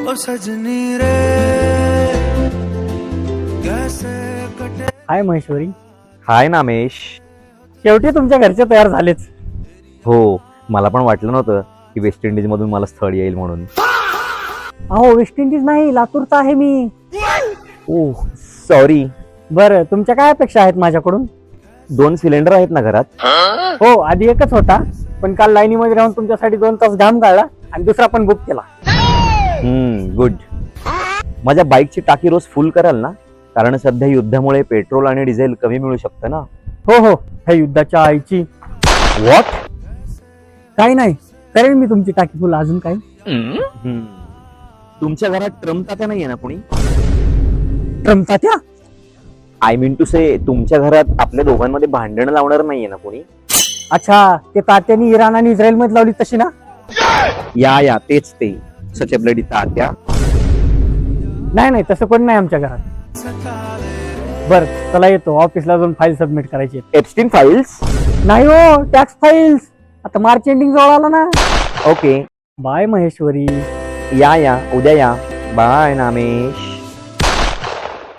ओ सजनी रे कैसे कटे। हाय महेश्वरी, हाय नामेश. शेवटी तुमच्या घरचे तयार झालेच. हो, मला पण वाटलं नव्हतं की वेस्ट इंडिज मधून मला स्थळ येईल म्हणून. अहो वेस्ट इंडिज नाही, लातूरचा आहे मी. Oh sorry. बरं, तुमच्या काय अपेक्षा आहेत माझ्याकडून? 2 सिलेंडर आहेत ना घरात? हो, आधी एकच होता, पण काल लाईनीमध्ये राहून तुमच्यासाठी 2 तास घाम काढला आणि दुसरा पण बुक केला. गुड. माझ्या बाईकची टाकी रोज फुल कराल ना, कारण सध्या युद्धामुळे पेट्रोल आणि डिझेल कमी मिळू शकतं ना. हो हो, ह्या युद्धाच्या आईची. व्हॉट? काही नाही, करेन मी तुमची टाकी फुल. अजून काही? तुमच्या घरात ट्रम्प तात्या नाहीये ना कोणी? ट्रम्प तात्या? आय मीन टू से, तुमच्या घरात आपल्या दोघांमध्ये भांडण लावणार नाहीये ना कोणी? अच्छा, ते तात्यानी इराण आणि इस्रायल मध्ये लावली तशी ना? या तेच ते सच ब्लडी तात्या. नाही नाही, तसं कोण नाही आमच्या घरात. बर, चला येतो, ऑफिसला जाऊन फाईल सबमिट करायची. Epstein files? नाही हो, टॅक्स फाईल्स. आता मार्च एंडिंग जवळ आला ना. Okay, bye Maheshwari. या उद्या या. बाय नामेश.